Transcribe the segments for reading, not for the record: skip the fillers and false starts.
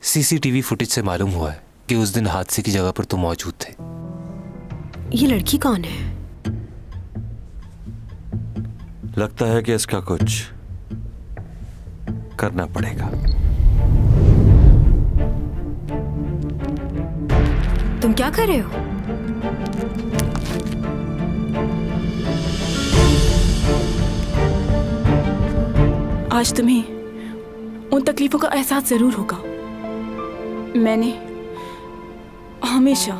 CCTV footage से मालूम हुआ है कि उस दिन हादसे की जगह पर तुम मौजूद थे। ये लड़की कौन है? लगता है कि इसका कुछ करना पड़ेगा। तुम क्या कर रहे हो? आज तुम्हें उन तकलीफों का एहसास जरूर होगा। मैंने हमेशा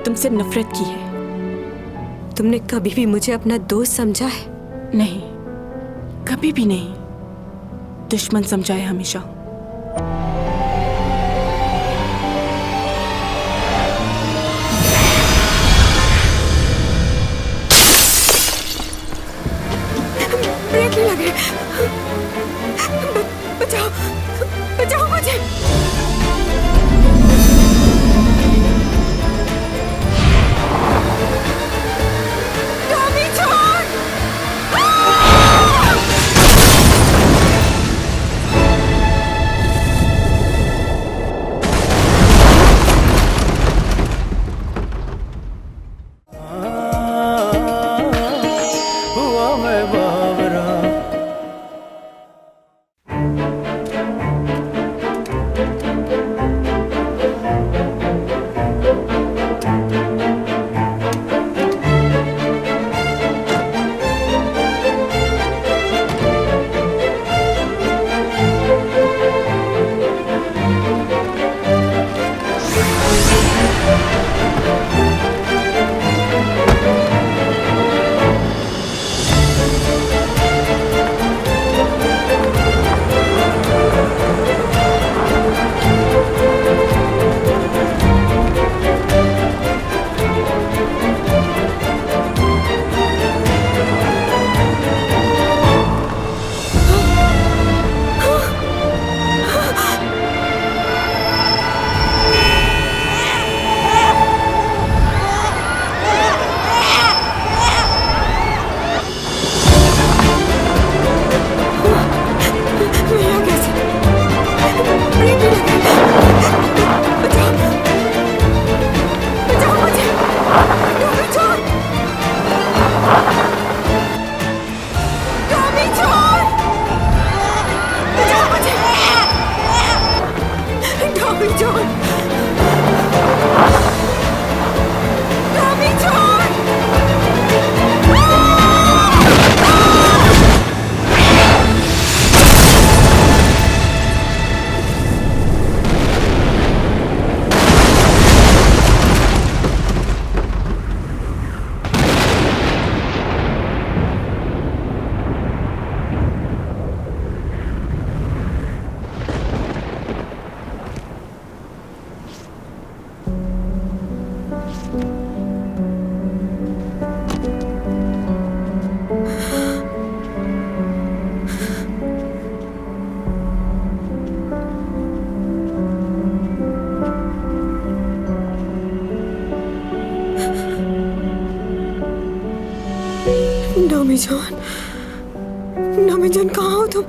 तुमसे नफरत की है। तुमने कभी भी मुझे अपना दोस्त समझा है? नहीं, कभी भी नहीं। दुश्मन समझा है हमेशा। ब्रेक नहीं लगे। बचाओ, बचाओ मुझे। टॉमी छोड़। हुआ मैं बावरा। नमी जान, नमी जान, कहाँ हो तुम?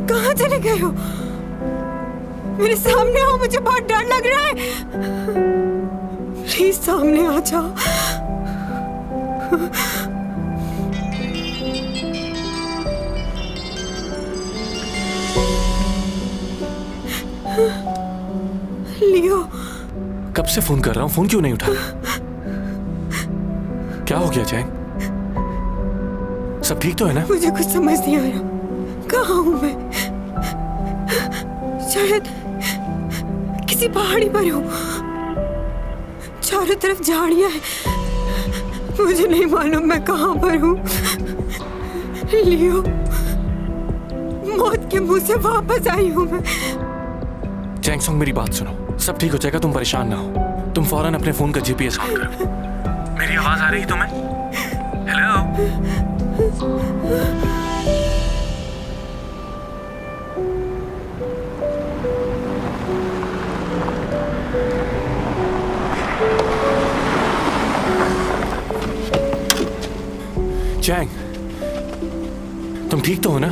कहाँ चले गए हो? मेरे सामने आओ, मुझे बहुत डर लग रहा है। प्लीज सामने आ जाओ। लियो, कब से फोन कर रहा हूँ, फोन क्यों नहीं उठा रहा? क्या हो गया चैंग? सब ठीक तो है ना? मुझे कुछ समझ नहीं आ रहा। कहाँ हूँ मैं? शायद किसी पहाड़ी पर हूँ। चारों तरफ झाड़ियाँ हैं। मुझे नहीं मालूम मैं कहाँ पर हूँ। लियो, मौत के मुंह से वापस आई हूँ मैं। चैंग सॉन्ग, मेरी बात सुनो, सब ठीक हो जाएगा, तुम परेशान ना हो। तुम फौरन अपने फोन का जीपीएस ऑन करो। मेरी आवाज आ रही है तुम्हें? हेलो? चैंग, तुम ठीक तो हो ना?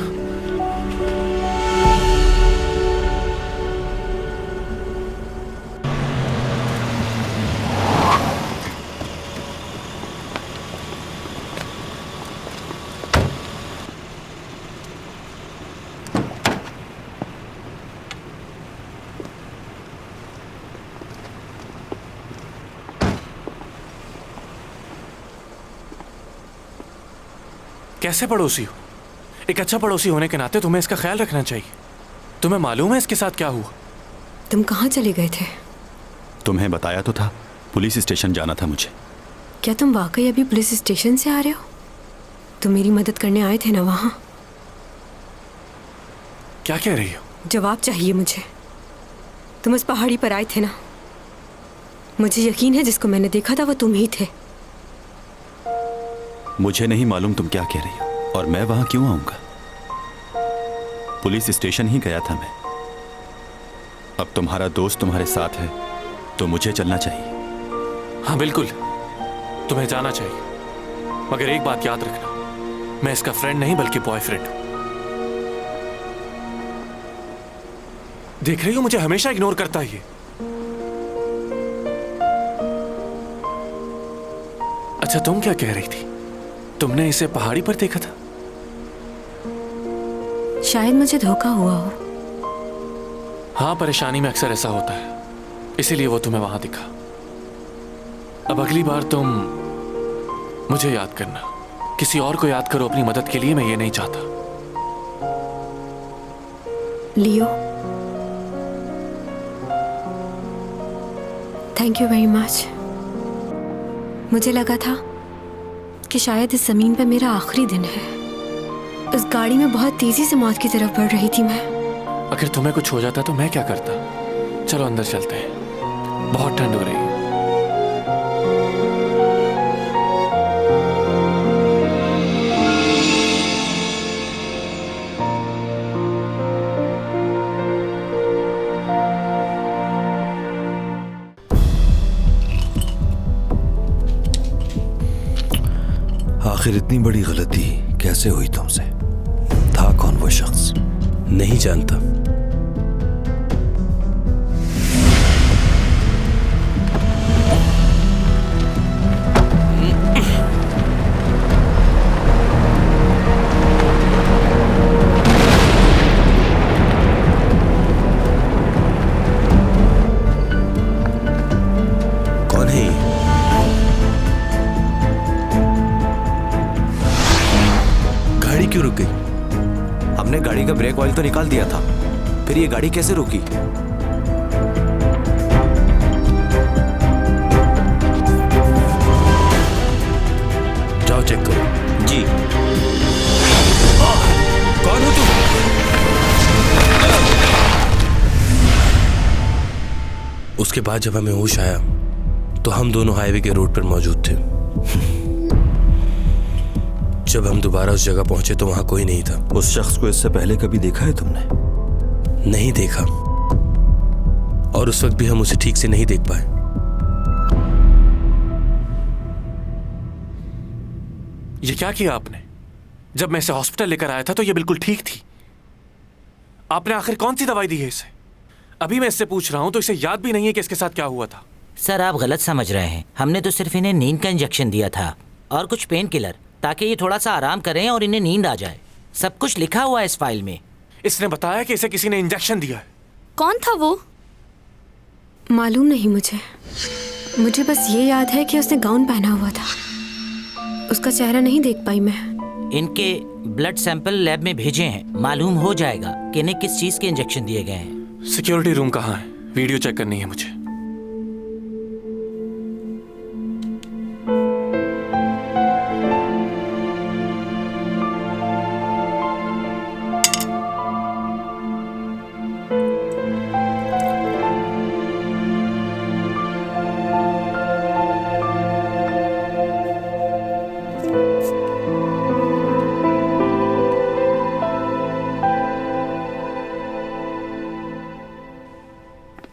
कैसे पड़ोसी हो? एक अच्छा पड़ोसी होने के नाते तुम्हें इसका ख्याल रखना चाहिए। तुम्हें मालूम है इसके साथ क्या हुआ? तुम कहाँ चले गए थे? तुम्हें बताया तो था, पुलिस स्टेशन जाना था मुझे। क्या तुम वाकई अभी पुलिस स्टेशन से आ रहे हो? तुम मेरी मदद करने आए थे ना वहाँ? क्या कह रही हो? जवाब चाहिए मुझे। तुम उस पहाड़ी पर आए थे ना? मुझे यकीन है जिसको मैंने देखा था वो तुम ही थे। मुझे नहीं मालूम तुम क्या कह रही हो, और मैं वहां क्यों आऊंगा? पुलिस स्टेशन ही गया था मैं। अब तुम्हारा दोस्त तुम्हारे साथ है तो मुझे चलना चाहिए। हाँ बिल्कुल, तुम्हें जाना चाहिए, मगर एक बात याद रखना, मैं इसका फ्रेंड नहीं बल्कि बॉयफ्रेंड हूं। देख रही हो मुझे हमेशा इग्नोर करता है ये। अच्छा तुम क्या कह रही थी? तुमने इसे पहाड़ी पर देखा था? शायद मुझे धोखा हुआ हो। हाँ, परेशानी में अक्सर ऐसा होता है, इसीलिए वो तुम्हें वहां दिखा। अब अगली बार तुम मुझे याद करना, किसी और को याद करो अपनी मदद के लिए, मैं ये नहीं चाहता। लियो, थैंक यू वेरी मच। मुझे लगा था कि शायद इस जमीन पर मेरा आखिरी दिन है। उस गाड़ी में बहुत तेजी से मौत की तरफ बढ़ रही थी मैं। अगर तुम्हें कुछ हो जाता तो मैं क्या करता? चलो अंदर चलते हैं, बहुत ठंड हो रही है। आखिर इतनी बड़ी गलती कैसे हुई तुमसे? था कौन वो शख्स? नहीं जानता। कौन है ये? गाड़ी क्यों रुक गई? हमने गाड़ी का ब्रेक ऑयल तो निकाल दिया था, फिर ये गाड़ी कैसे रुकी? जाओ चेक करो। जी। कौन हो तुम? उसके बाद जब हमें होश आया तो हम दोनों हाईवे के रोड पर मौजूद थे। जब हम दोबारा उस जगह पहुंचे तो वहां कोई नहीं था। उस शख्स को इससे पहले कभी देखा है तुमने? नहीं देखा, और उस वक्त भी हम उसे ठीक से नहीं देख पाए। ये क्या किया आपने? जब मैं इसे हॉस्पिटल लेकर आया था तो ये बिल्कुल ठीक थी। आपने आखिर कौन सी दवाई दी है इसे? अभी मैं इससे पूछ रहा हूं तो इसे याद भी नहीं है कि इसके साथ क्या हुआ था। सर आप गलत समझ रहे हैं। हमने तो सिर्फ इन्हें नींद का इंजेक्शन दिया था और कुछ पेन किलर, ताकि ये थोड़ा सा आराम करें और इन्हें नींद आ जाए। सब कुछ लिखा हुआ है इस फाइल में। इसने बताया कि इसे किसी ने इंजेक्शन दिया है। कौन था वो? मालूम नहीं मुझे। मुझे बस ये याद है कि उसने गाउन पहना हुआ था। उसका चेहरा नहीं देख पाई मैं। इनके ब्लड सैंपल लैब में भेजे हैं, मालूम हो जाएगा कि इन्हें किस चीज के इंजेक्शन दिए गए हैं। सिक्योरिटी रूम कहाँ है? वीडियो चेक करनी है मुझे।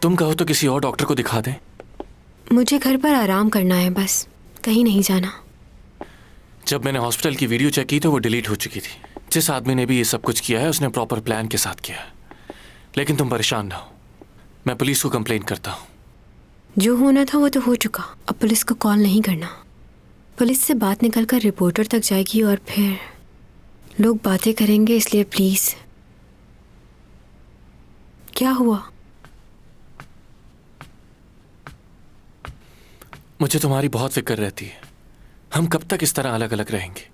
तुम कहो तो किसी और डॉक्टर को दिखा दें। मुझे घर पर आराम करना है बस, कहीं नहीं जाना। जब मैंने हॉस्पिटल की वीडियो चेक की तो वो डिलीट हो चुकी थी। जिस आदमी ने भी ये सब कुछ किया है उसने प्रॉपर प्लान के साथ किया है। लेकिन तुम परेशान ना हो, मैं पुलिस को कंप्लेन करता हूँ। जो होना था वो तो हो चुका। अब पुलिस को कॉल नहीं करना। पुलिस से बात निकलकर रिपोर्टर तक जाएगी और फिर लोग बातें करेंगे, इसलिए प्लीज। क्या हुआ? मुझे तुम्हारी बहुत फिक्र रहती है। हम कब तक इस तरह अलग अलग रहेंगे?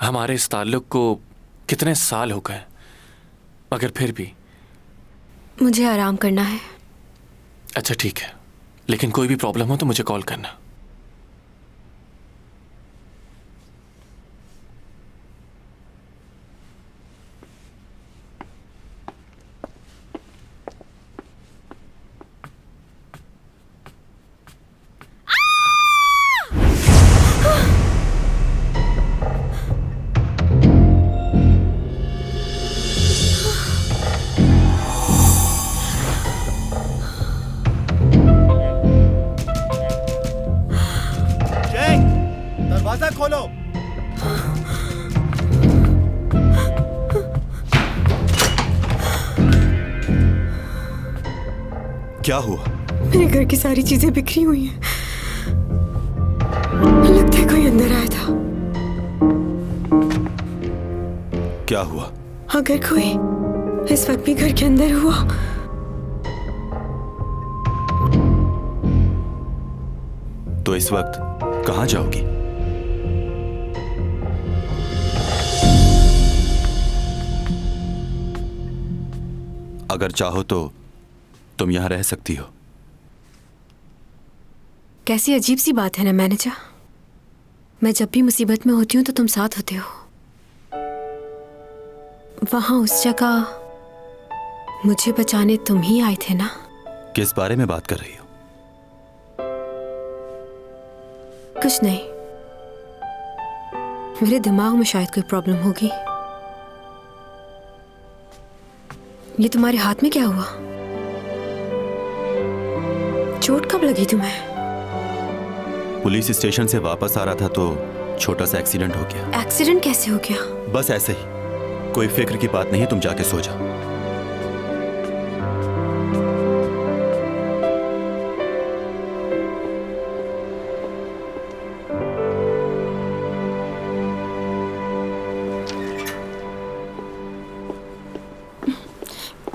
हमारे इस ताल्लुक को कितने साल हो गए, मगर फिर भी। मुझे आराम करना है। अच्छा ठीक है, लेकिन कोई भी प्रॉब्लम हो तो मुझे कॉल करना। दरवाजा खोलो। क्या हुआ? मेरे घर की सारी चीजें बिखरी हुई हैं। लगता है कोई अंदर आया था। क्या हुआ? अगर कोई इस वक्त भी घर के अंदर हुआ तो इस वक्त कहां जाओगी? अगर चाहो तो तुम यहां रह सकती हो। कैसी अजीब सी बात है ना मैनेजर। मैं जब भी मुसीबत में होती हूँ तो तुम साथ होते हो। वहां उस जगह मुझे बचाने तुम ही आए थे ना? किस बारे में बात कर रही हो? कुछ नहीं, मेरे दिमाग में शायद कोई प्रॉब्लम होगी। ये तुम्हारे हाथ में क्या हुआ? चोट कब लगी तुम्हें? पुलिस स्टेशन से वापस आ रहा था तो छोटा सा एक्सीडेंट हो गया। एक्सीडेंट कैसे हो गया? बस ऐसे ही, कोई फिक्र की बात नहीं है, तुम जाके सो जाओ।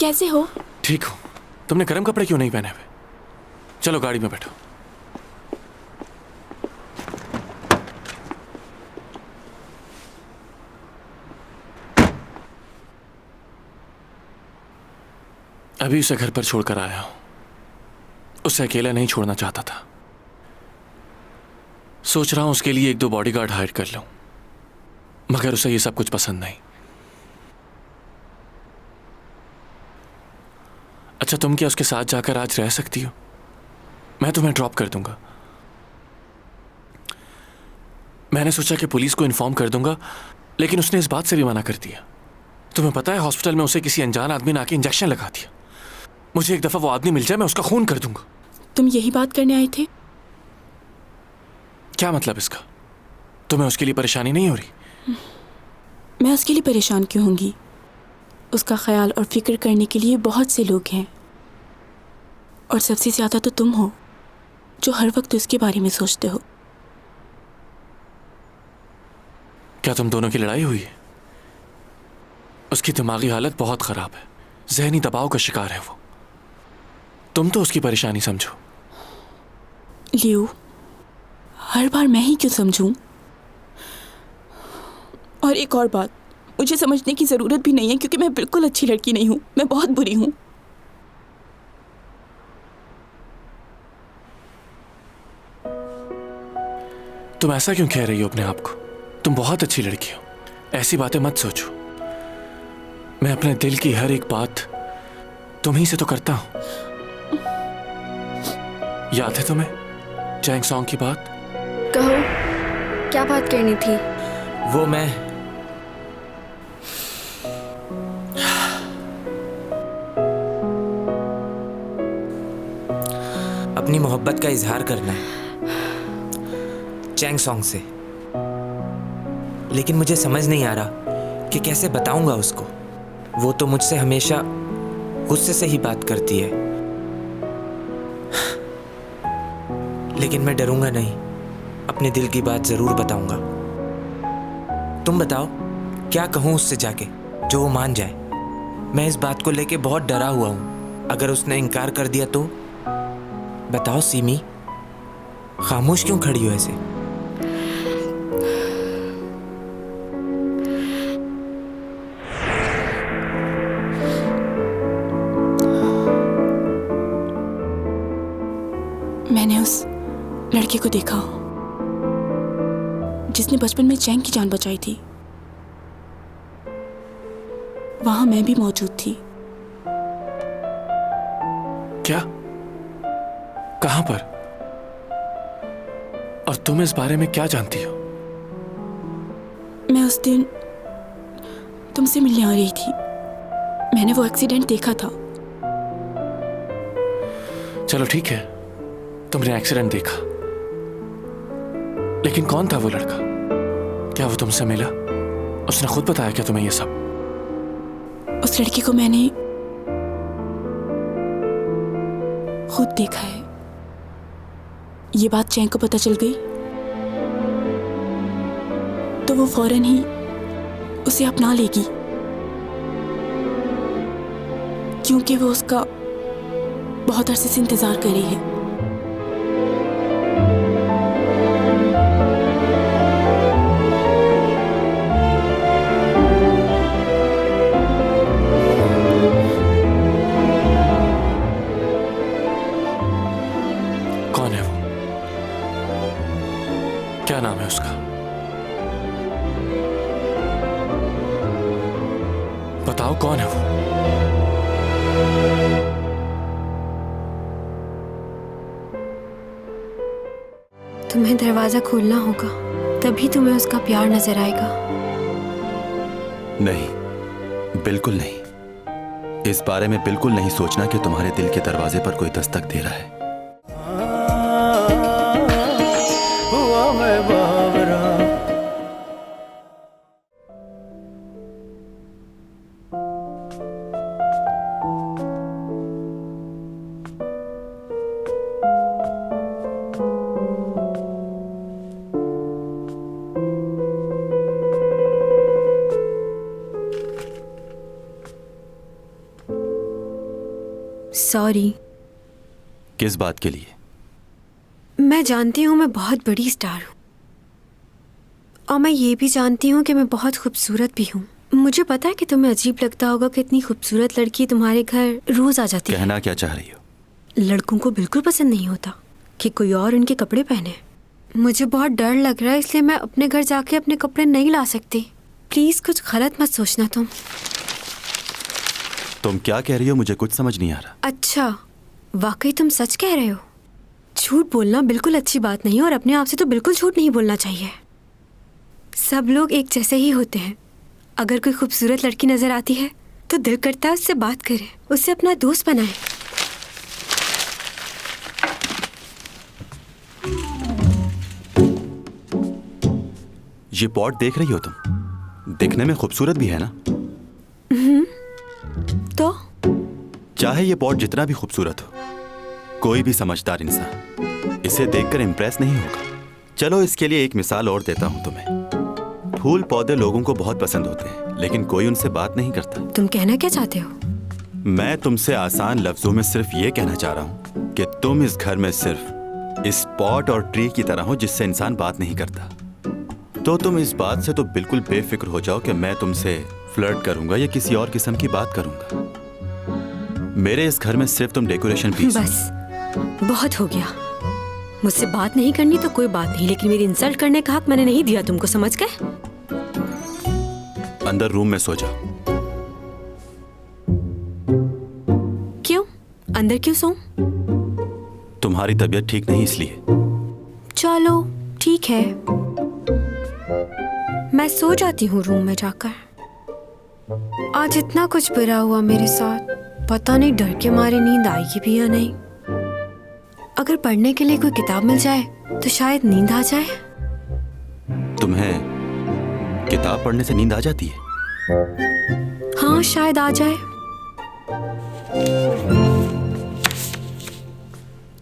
कैसे हो? ठीक हो। तुमने गर्म कपड़े क्यों नहीं पहने हुए? चलो गाड़ी में बैठो। अभी उसे घर पर छोड़कर आया हूं। उसे अकेला नहीं छोड़ना चाहता था। सोच रहा हूं उसके लिए 1-2 बॉडीगार्ड हायर कर लूं, मगर उसे ये सब कुछ पसंद नहीं। अच्छा, तुम क्या उसके साथ जाकर आज रह सकती हो? मैं तुम्हें ड्रॉप कर दूंगा। मैंने सोचा कि पुलिस को इन्फॉर्म कर दूंगा, लेकिन उसने इस बात से भी मना कर दिया। तुम्हें पता है, हॉस्पिटल में उसे किसी अनजान आदमी ने आके इंजेक्शन लगा दिया। मुझे एक दफा वो आदमी मिल जाए, मैं उसका खून कर दूंगा। तुम यही बात करने आए थे? क्या मतलब इसका? तुम्हें उसके लिए परेशानी नहीं हो रही? मैं उसके लिए परेशान क्यों होंगी? उसका ख्याल और फिक्र करने के लिए बहुत से लोग हैं, और सबसे ज्यादा तो तुम हो जो हर वक्त उसके बारे में सोचते हो। क्या तुम दोनों की लड़ाई हुई है? उसकी दिमागी हालत बहुत खराब है, जहनी दबाव का शिकार है वो। तुम तो उसकी परेशानी समझो। लियो, हर बार मैं ही क्यों समझूं? और एक और बात, मुझे समझने की जरूरत भी नहीं है, क्योंकि मैं बिल्कुल अच्छी लड़की नहीं हूं। मैं बहुत बुरी हूं। तुम ऐसा क्यों कह रही हो अपने आप को? तुम बहुत अच्छी लड़की हो, ऐसी बातें मत सोचो। मैं अपने दिल की हर एक बात तुम्हीं से तो करता हूं। याद है तुम्हें चैंग सॉन्ग की बात? कहो, क्या बात करनी थी? वो मैं अपनी मोहब्बत का इजहार करना है चैंग सॉन्ग से, लेकिन मुझे समझ नहीं आ रहा कि कैसे बताऊंगा उसको। वो तो मुझसे हमेशा गुस्से से ही बात करती है, लेकिन मैं डरूंगा नहीं, अपने दिल की बात जरूर बताऊंगा। तुम बताओ, क्या कहूं उससे जाके जो वो मान जाए? मैं इस बात को लेके बहुत डरा हुआ हूं। अगर उसने इनकार कर दिया तो? बताओ सीमी, खामोश क्यों खड़ी हो ऐसे? लड़के को देखा जिसने बचपन में चैंग की जान बचाई थी। वहां मैं भी मौजूद थी। क्या? कहां पर? और तुम इस बारे में क्या जानती हो? मैं उस दिन तुमसे मिलने आ रही थी। मैंने वो एक्सीडेंट देखा था। चलो ठीक है, तुमने एक्सीडेंट देखा, लेकिन कौन था वो लड़का? क्या वो तुमसे मिला? उसने खुद बताया क्या तुम्हें ये सब? उस लड़के को मैंने खुद देखा है। ये बात चैंग को पता चल गई तो वो फौरन ही उसे अपना लेगी, क्योंकि वो उसका बहुत अरसे से इंतजार कर रही है। कौन है वो? क्या नाम है उसका? बताओ कौन है वो? तुम्हें दरवाजा खोलना होगा, तभी तुम्हें उसका प्यार नजर आएगा। नहीं, बिल्कुल नहीं। इस बारे में बिल्कुल नहीं सोचना कि तुम्हारे दिल के दरवाजे पर कोई दस्तक दे रहा है। हुआ मैं बावरा। सॉरी। किस बात के लिए? मैं जानती हूँ मैं बहुत बड़ी स्टार हूँ, और मैं ये भी जानती हूँ कि मैं बहुत खूबसूरत भी हूँ। मुझे पता है कि तुम्हें अजीब लगता होगा कि इतनी खूबसूरत लड़की तुम्हारे घर रोज आ जाती है। कहना क्या चाह रही हो? लड़कों को बिल्कुल पसंद नहीं होता कि कोई और उनके कपड़े पहने। मुझे बहुत डर लग रहा है, इसलिए मैं अपने घर जाके अपने कपड़े नहीं ला सकती। प्लीज कुछ गलत मत सोचना। तुम क्या कह रही हो? मुझे कुछ समझ नहीं आ रहा। अच्छा, वाकई तुम सच कह रहे हो? झूठ बोलना बिल्कुल अच्छी बात नहीं, और अपने आप से तो बिल्कुल झूठ नहीं बोलना चाहिए। सब लोग एक जैसे ही होते हैं। अगर कोई खूबसूरत लड़की नजर आती है तो दिल करता है उससे बात करें, उससे अपना दोस्त बनाएं। ये पॉट देख रही हो तुम? दिखने में खूबसूरत भी है ना? तो चाहे ये पॉट जितना भी खूबसूरत हो, कोई भी समझदार इंसान इसे देखकर इंप्रेस नहीं होगा। चलो इसके लिए एक मिसाल और देता हूं तुम्हें। फूल पौधे लोगों को बहुत पसंद होते हैं, लेकिन कोई उनसे बात नहीं करता। तुम कहना क्या चाहते हो? मैं तुमसे आसान लफ्जों में सिर्फ ये कहना चाह रहा हूं कि तुम इस घर में सिर्फ इस पॉट और ट्री की तरह हो जिससे इंसान बात नहीं करता। तो तुम इस बात से तो बिल्कुल बेफिक्र हो जाओ कि मैं तुमसे फ्लर्ट करूंगा या किसी और किस्म की बात करूंगा। मेरे इस घर में सिर्फ तुम डेकोरेशन पीस हो। बस बहुत हो गया। मुझसे बात नहीं करनी तो कोई बात नहीं, लेकिन मेरी इंसल्ट करने का हक मैंने नहीं दिया तुमको, समझ गए? अंदर रूम में सो जाओ। क्यों? अंदर क्यों सोऊं? तुम्हारी तबीयत ठीक नहीं इसलिए। चलो ठीक है, मैं सो जाती हूँ रूम में जाकर। आज इतना कुछ बुरा हुआ मेरे साथ, पता नहीं डर के मारे नींद आएगी भी या नहीं। अगर पढ़ने के लिए कोई किताब मिल जाए तो शायद नींद आ जाए। तुम्हें किताब पढ़ने से नींद आ जाती है? हाँ, शायद आ जाए।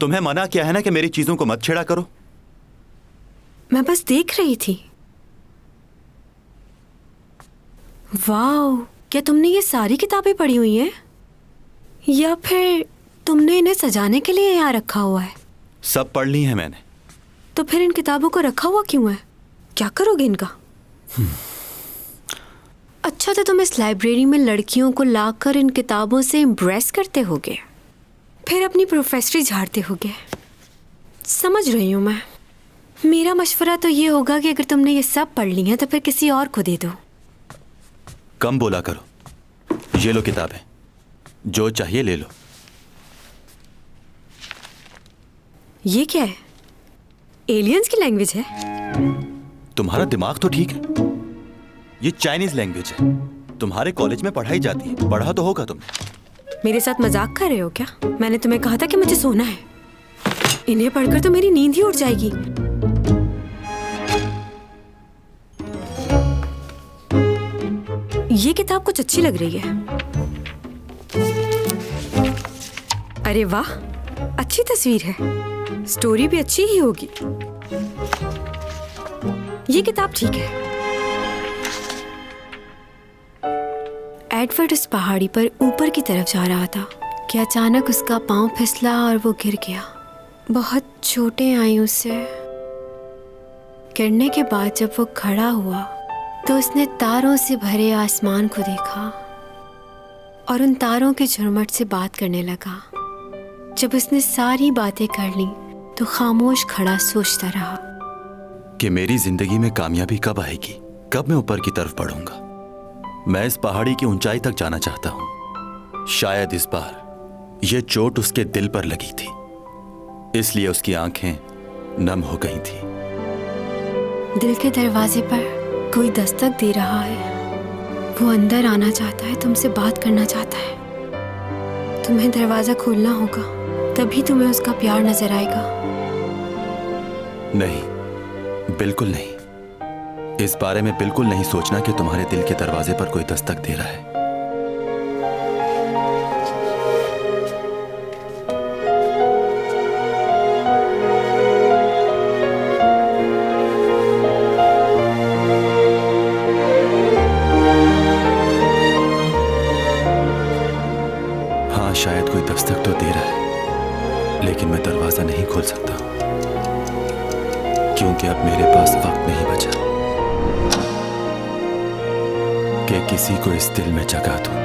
तुम्हें मना किया है ना कि मेरी चीजों को मत छेड़ा करो। मैं बस देख रही थी। वाह, क्या तुमने ये सारी किताबें पढ़ी हुई हैं? या फिर तुमने इन्हें सजाने के लिए यहाँ रखा हुआ है? सब पढ़ ली है मैंने। तो फिर इन किताबों को रखा हुआ क्यों है? क्या करोगे इनका? अच्छा, तो तुम इस लाइब्रेरी में लड़कियों को लाकर इन किताबों से इम्प्रेस करते होगे, फिर अपनी प्रोफेसरी झाड़ते होगे। समझ रही हूँ मैं। मेरा मशवरा तो ये होगा कि अगर तुमने ये सब पढ़ ली है तो फिर किसी और को दे दो। कम बोला करो। ये लो किताबें, जो चाहिए ले लो। ये क्या है? एलियंस की लैंग्वेज है? तुम्हारा दिमाग तो ठीक है। ये चाइनीज लैंग्वेज है, तुम्हारे कॉलेज में पढ़ाई जाती है, पढ़ा तो होगा तुमने। मेरे साथ मजाक कर रहे हो क्या? मैंने तुम्हें कहा था कि मुझे सोना है। इन्हें पढ़कर तो मेरी नींद ही उड़ जाएगी। ये किताब कुछ अच्छी लग रही है। अरे वाह, अच्छी तस्वीर है। स्टोरी भी अच्छी ही होगी। ये किताब ठीक है। एडवर्ड उस पहाड़ी पर ऊपर की तरफ जा रहा था कि अचानक उसका पांव फिसला और वो गिर गया। बहुत चोटें आई उसे। गिरने के बाद जब वो खड़ा हुआ तो उसने तारों से भरे आसमान को देखा और उन तारों के झुरमुट से बात करने लगा। जब उसने सारी बातें कर ली तो खामोश खड़ा सोचता रहा कि मेरी जिंदगी में कामयाबी कब आएगी, कब मैं ऊपर की तरफ बढ़ूंगा। मैं इस पहाड़ी की ऊंचाई तक जाना चाहता हूं। शायद इस बार यह चोट उसके दिल पर लगी थी, इसलिए उसकी आंखें नम हो गई थी। दिल के दरवाजे पर कोई दस्तक दे रहा है। वो अंदर आना चाहता है, तुमसे बात करना चाहता है। तुम्हें दरवाजा खोलना होगा, तभी तुम्हें उसका प्यार नजर आएगा। नहीं, बिल्कुल नहीं। इस बारे में बिल्कुल नहीं सोचना कि तुम्हारे दिल के दरवाजे पर कोई दस्तक दे रहा है। हाँ, शायद कोई दस्तक तो दे रहा है, लेकिन मैं दरवाजा नहीं खोल सकता क्योंकि अब मेरे पास वक्त नहीं बचा कि किसी को इस दिल में जगह दूं।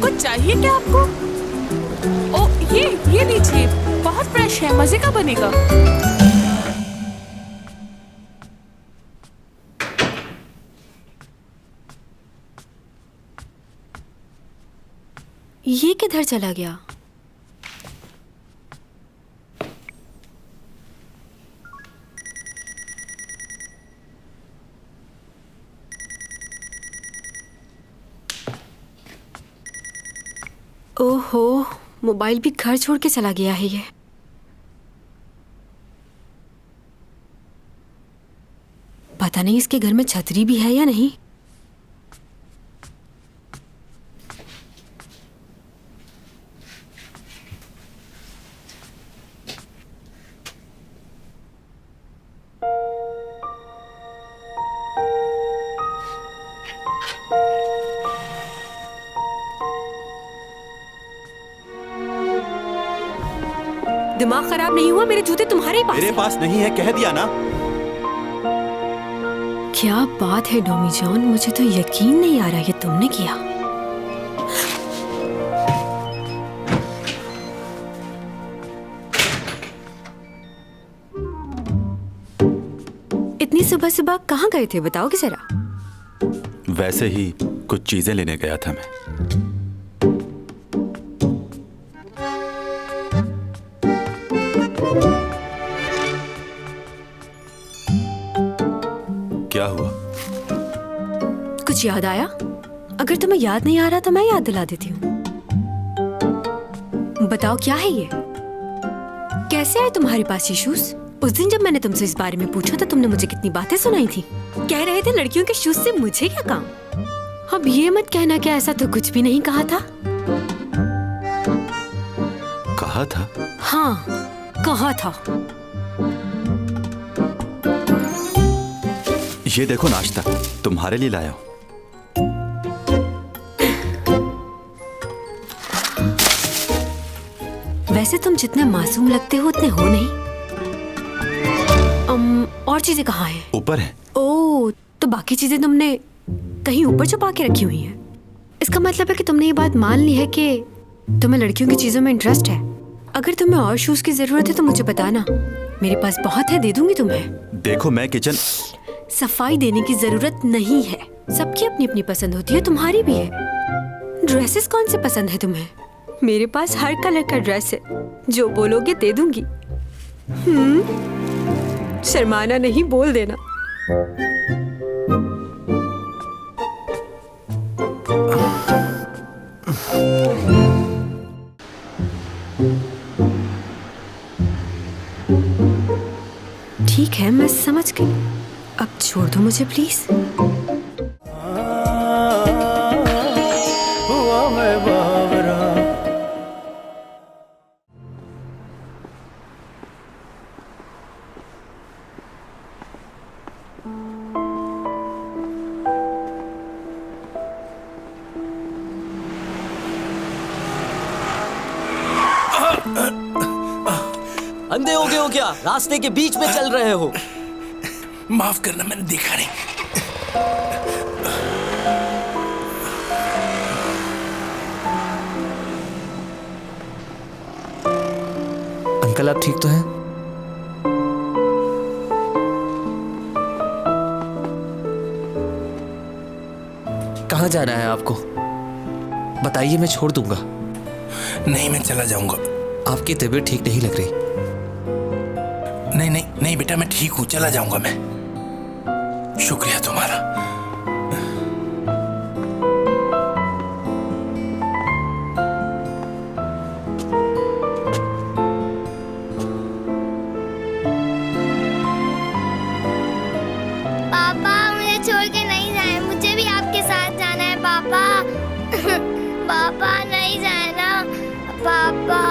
कुछ चाहिए क्या आपको? ओ, ये लीजिए, बहुत फ्रेश है, मजे का बनेगा। ये किधर चला गया? ओहो, मोबाइल भी घर छोड़ के चला गया है ये। पता नहीं इसके घर में छतरी भी है या नहीं। दिमाग खराब नहीं हुआ? मेरे जूते तुम्हारे ही पास मेरे हैं। पास नहीं है, कह दिया ना। क्या बात है डोमी जॉन, मुझे तो यकीन नहीं आ रहा ये तुमने किया। इतनी सुबह सुबह कहाँ गए थे, बताओगे जरा? वैसे ही कुछ चीजें लेने गया था मैं। क्या हुआ? कुछ याद आया? अगर तुम्हें याद नहीं आ रहा तो मैं याद दिला देती हूँ। बताओ क्या है ये? कैसे आए तुम्हारे पास ये शूज? उस दिन जब मैंने तुमसे इस बारे में पूछा तो तुमने मुझे कितनी बातें सुनाई थी। कह रहे थे लड़कियों के शूज से मुझे क्या काम। अब ये मत कहना कि ऐसा तो कुछ भी नहीं कहा था। कहा था? हाँ, कहा था। ये देखो नाश्ता, तुम्हारे लिए लाया हूं। वैसे तुम जितने मासूम लगते हो उतने हो नहीं। और चीजें कहाँ हैं? ऊपर है। ओह, तो बाकी चीजें तुमने कहीं ऊपर छुपा के रखी हुई हैं। इसका मतलब है कि तुमने ये बात मान ली है कि तुम्हें लड़कियों की चीजों में इंटरेस्ट है। अगर तुम्हें और शूज की जरूरत है तो मुझे बताना, मेरे पास बहुत है, दे दूंगी तुम्हें। देखो मैं किचन। सफाई देने की जरूरत नहीं है, सबकी अपनी अपनी पसंद होती है, तुम्हारी भी है। ड्रेसेस कौन से पसंद है तुम्हें? मेरे पास हर कलर का ड्रेस है, जो बोलोगे दे दूंगी। शर्माना नहीं, बोल देना। ठीक है, मैं समझ गई। अब छोड़ दो मुझे प्लीज। हुआ मैं बावरा। अंधे हो गए हो क्या? रास्ते के बीच में चल रहे हो। माफ करना, मैंने देखा नहीं। अंकल आप ठीक तो हैं? कहाँ जाना है आपको? बताइए, मैं छोड़ दूंगा। नहीं, मैं चला जाऊंगा। आपकी तबीयत ठीक नहीं लग रही। नहीं नहीं नहीं बेटा, मैं ठीक हूँ, चला जाऊंगा मैं। शुक्रिया तुम्हारा। पापा मुझे छोड़ के नहीं जाए, मुझे भी आपके साथ जाना है पापा। पापा नहीं जाए ना पापा।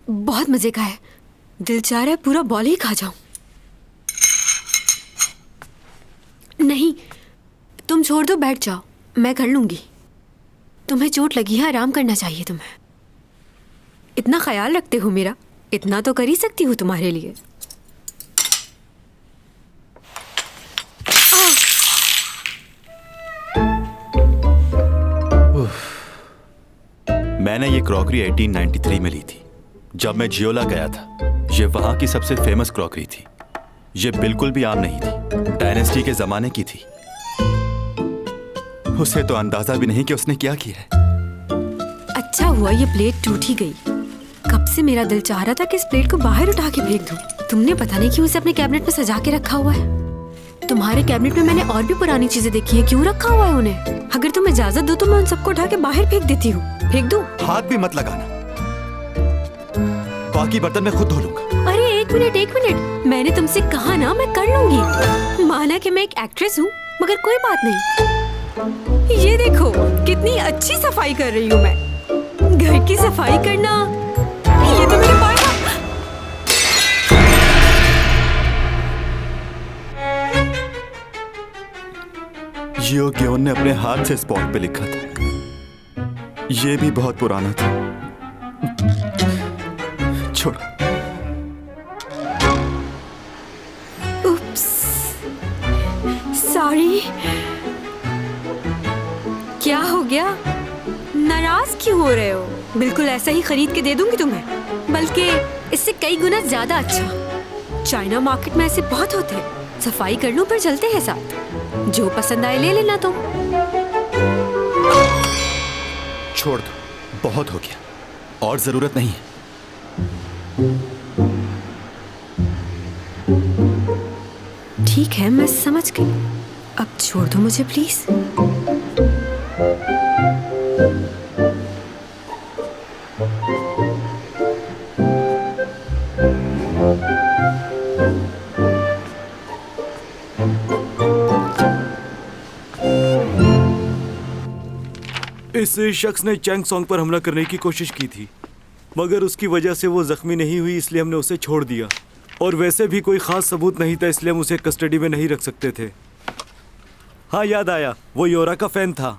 बहुत मजे का है, दिल चाह रहा है पूरा बॉल ही खा जाऊं। नहीं, तुम छोड़ दो, बैठ जाओ, मैं कर लूंगी। तुम्हें चोट लगी है, आराम करना चाहिए तुम्हें। इतना ख्याल रखते हो मेरा, इतना तो कर ही सकती हूँ तुम्हारे लिए। मैंने ये क्रॉकरी 1893 में ली थी, जब मैं जियोला गया था। ये वहां की सबसे फेमस क्रॉकरी थी। ये बिल्कुल भी आम नहीं थी, डायनेस्टी के जमाने की थी। उसे तो अंदाजा भी नहीं कि उसने क्या किया है। अच्छा हुआ ये प्लेट टूट ही गई। कब से मेरा दिल चाह रहा था कि इस प्लेट को बाहर उठा के फेंक दूं। तुमने पता नहीं क्यों इसे अपने कैबिनेट में सजा के रखा हुआ है। तुम्हारे कैबिनेट में मैंने और भी पुरानी चीजें देखी है, क्यों रखा हुआ है उन्हें? अगर तुम इजाजत दो तो मैं उन सबको उठा के बाहर फेंक देती हूँ। फेंक दूं? हाथ भी मत लगाना, बाकी बर्तन मैं खुद धो लूंगा। अरे एक मिनट, मैंने तुमसे कहा ना मैं कर लूंगी। माना कि मैं एक एक्ट्रेस हूँ, मगर कोई बात नहीं। ये देखो कितनी अच्छी सफाई कर रही हूँ मैं। घर की सफाई करना, ये तो मेरे पास। जियो ग्योन ने अपने हाथ से स्पॉट पे लिखा था। ये भी बहुत पुराना था। छोड़। उप्स, सॉरी। क्या हो गया? नाराज क्यों हो रहे हो? बिल्कुल ऐसा ही खरीद के दे दूंगी तुम्हें, बल्कि इससे कई गुना ज्यादा अच्छा। चाइना मार्केट में ऐसे बहुत होते हैं। सफाई कर लूं, फिर चलते हैं साथ। जो पसंद आए ले लेना तुम। छोड़ दो, बहुत हो गया, और जरूरत नहीं है। ठीक है, मैं समझ गई। अब छोड़ दो मुझे प्लीज। इस शख्स ने चैंग सॉन्ग पर हमला करने की कोशिश की थी। मगर उसकी वजह से वो जख्मी नहीं हुई, इसलिए हमने उसे छोड़ दिया। और वैसे भी कोई ख़ास सबूत नहीं था, इसलिए हम उसे कस्टडी में नहीं रख सकते थे। हाँ, याद आया, वो योरा का फ़ैन था।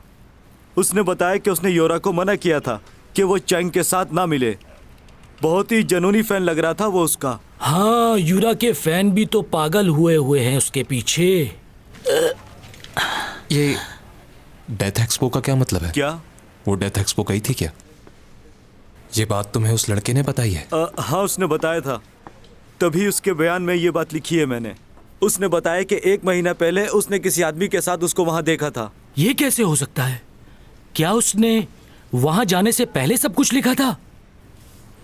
उसने बताया कि उसने योरा को मना किया था कि वो चैंग के साथ ना मिले। बहुत ही जनूनी फ़ैन लग रहा था वो उसका। हाँ, यूरा के फैन भी तो पागल हुए हैं उसके पीछे। ये डेथ एक्सपो का क्या मतलब है? क्या? वो डेथ एक्सपो गई थी क्या? ये बात तुम्हें उस लड़के ने बताई है? हाँ, उसने बताया था, तभी उसके बयान में ये बात लिखी है मैंने। उसने बताया कि 1 महीना पहले उसने किसी आदमी के साथ उसको वहाँ देखा था। ये कैसे हो सकता है? क्या उसने वहां जाने से पहले सब कुछ लिखा था?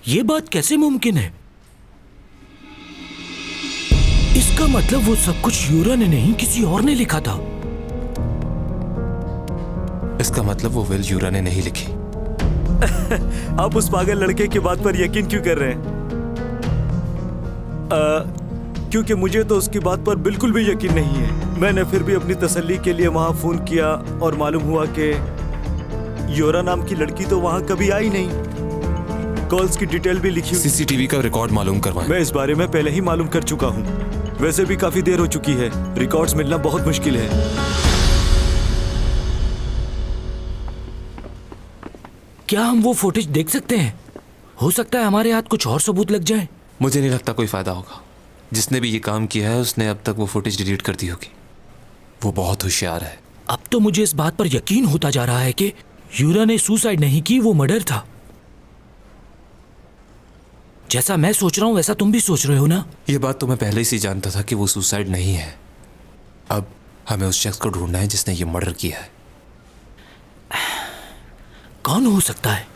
ये बात कैसे मुमकिन है? इसका मतलब वो सब कुछ यूरा ने नहीं, किसी और ने लिखा था। इसका मतलब वो विल यूरा ने नहीं लिखी। आप उस पागल लड़के की बात पर यकीन क्यों कर रहे हैं? क्योंकि मुझे तो उसकी बात पर बिल्कुल भी यकीन नहीं है। मैंने फिर भी अपनी तसल्ली के लिए वहां फोन किया और मालूम हुआ कि योरा नाम की लड़की तो वहां कभी आई नहीं। कॉल्स की डिटेल भी लिखी। सीसीटीवी का रिकॉर्ड मालूम करवाएं। मैं इस बारे में पहले ही मालूम कर चुका हूँ। वैसे भी काफी देर हो चुकी है, रिकॉर्ड्स मिलना बहुत मुश्किल है। क्या हम वो फुटेज देख सकते हैं? हो सकता है हमारे हाथ कुछ और सबूत लग जाए। मुझे नहीं लगता कोई फायदा होगा। जिसने भी ये काम किया है उसने अब तक वो फुटेज डिलीट कर दी होगी। वो बहुत होशियार है। अब तो मुझे इस बात पर यकीन होता जा रहा है कि यूरा ने सुसाइड नहीं की, वो मर्डर था। जैसा मैं सोच रहा हूं वैसा तुम भी सोच रहे हो ना? ये बात तो मैं पहले से जानता था कि वो सुसाइड नहीं है। अब हमें उस शख्स को ढूंढना है जिसने ये मर्डर किया है। कौन हो सकता है?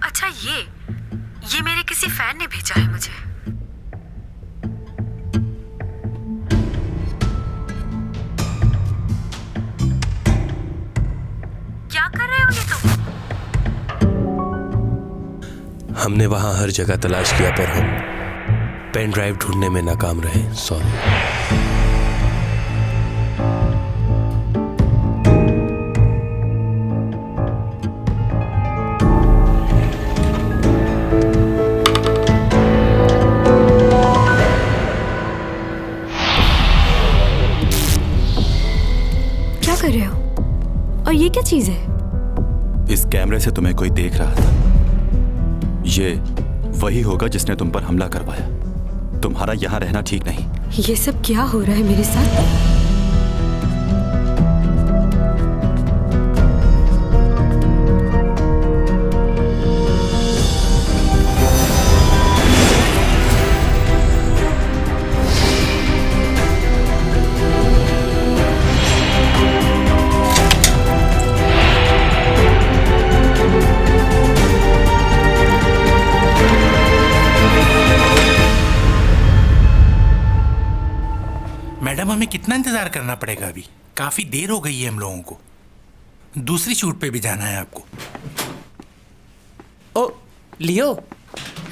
अच्छा, ये मेरे किसी फैन ने भेजा है मुझे। क्या कर रहे हो ये तुम? हमने वहां हर जगह तलाश किया पर हम पेन ड्राइव ढूंढने में नाकाम रहे। सॉरी। क्या कर रहे हो? और ये क्या चीज है? इस कैमरे से तुम्हें कोई देख रहा था। ये वही होगा जिसने तुम पर हमला करवाया। तुम्हारा यहाँ रहना ठीक नहीं। ये सब क्या हो रहा है मेरे साथ? मैडम, हमें कितना इंतजार करना पड़ेगा? अभी काफी देर हो गई है हम लोगों को। दूसरी शूट पे भी जाना है आपको। Oh Leo.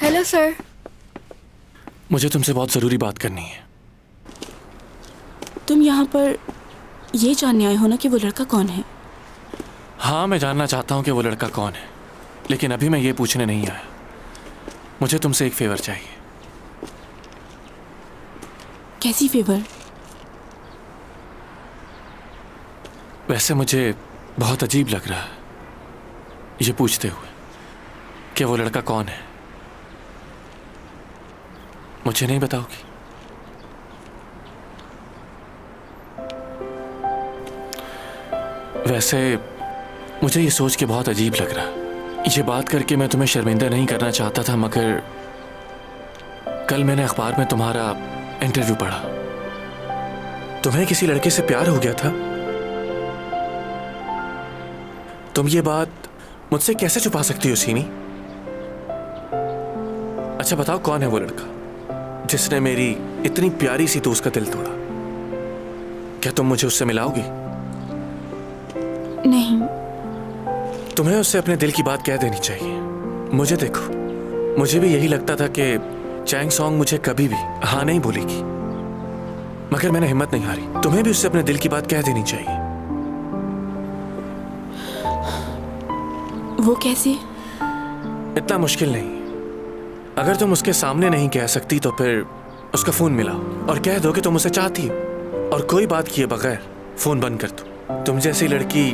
Hello sir. मुझे तुमसे बहुत जरूरी बात करनी है। तुम यहाँ पर ये जानने आए हो ना कि वो लड़का कौन है? हाँ, मैं जानना चाहता हूँ कि वो लड़का कौन है, लेकिन अभी मैं ये पूछने नहीं आया। मुझे तुमसे एक फेवर चाहिए। कैसी फेवर? वैसे मुझे बहुत अजीब लग रहा है ये पूछते हुए कि वो लड़का कौन है। मुझे नहीं बताओगी? वैसे मुझे ये सोच के बहुत अजीब लग रहा है। ये बात करके मैं तुम्हें शर्मिंदा नहीं करना चाहता था, मगर कल मैंने अखबार में तुम्हारा इंटरव्यू पढ़ा। तुम्हें किसी लड़के से प्यार हो गया था। तुम ये बात मुझसे कैसे छुपा सकती हो सीमी? अच्छा बताओ, कौन है वो लड़का जिसने मेरी इतनी प्यारी सी दोस्त का दिल तोड़ा? क्या तुम मुझे उससे मिलाओगी? नहीं। तुम्हें उससे अपने दिल की बात कह देनी चाहिए। मुझे देखो, मुझे भी यही लगता था कि चैंग सॉन्ग मुझे कभी भी हाँ नहीं बोलेगी, मगर मैंने हिम्मत नहीं हारी। तुम्हें भी उससे अपने दिल की बात कह देनी चाहिए। वो कैसे? इतना मुश्किल नहीं। अगर तुम उसके सामने नहीं कह सकती तो फिर उसका फोन मिलाओ और कह दो कि तुम उसे चाहती हो, और कोई बात किए बगैर फोन बंद कर दो। तुम जैसी लड़की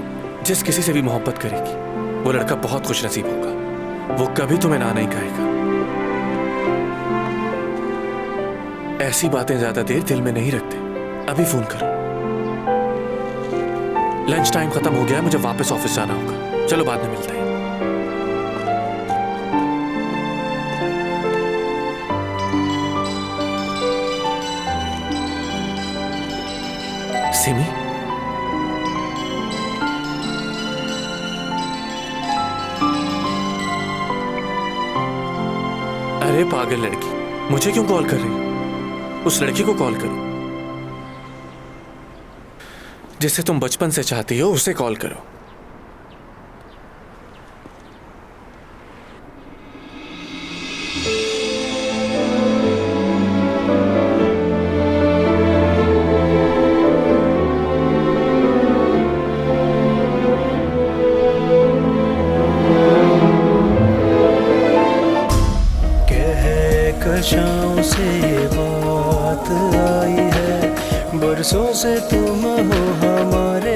जिस किसी से भी मोहब्बत करेगी वो लड़का बहुत खुश नसीब होगा। वो कभी तुम्हें ना नहीं कहेगा। ऐसी बातें ज्यादा देर दिल में नहीं रखते। अभी फोन करो। लंच टाइम खत्म हो गया है, मुझे वापस ऑफिस जाना होगा। चलो बाद में मिलते हैं। सिमी, अरे पागल लड़की, मुझे क्यों कॉल कर रही हो? उस लड़की को कॉल करो जिसे तुम बचपन से चाहती हो, उसे कॉल करो। कशाओं से बात आई है, बरसों से तुम हो हमारे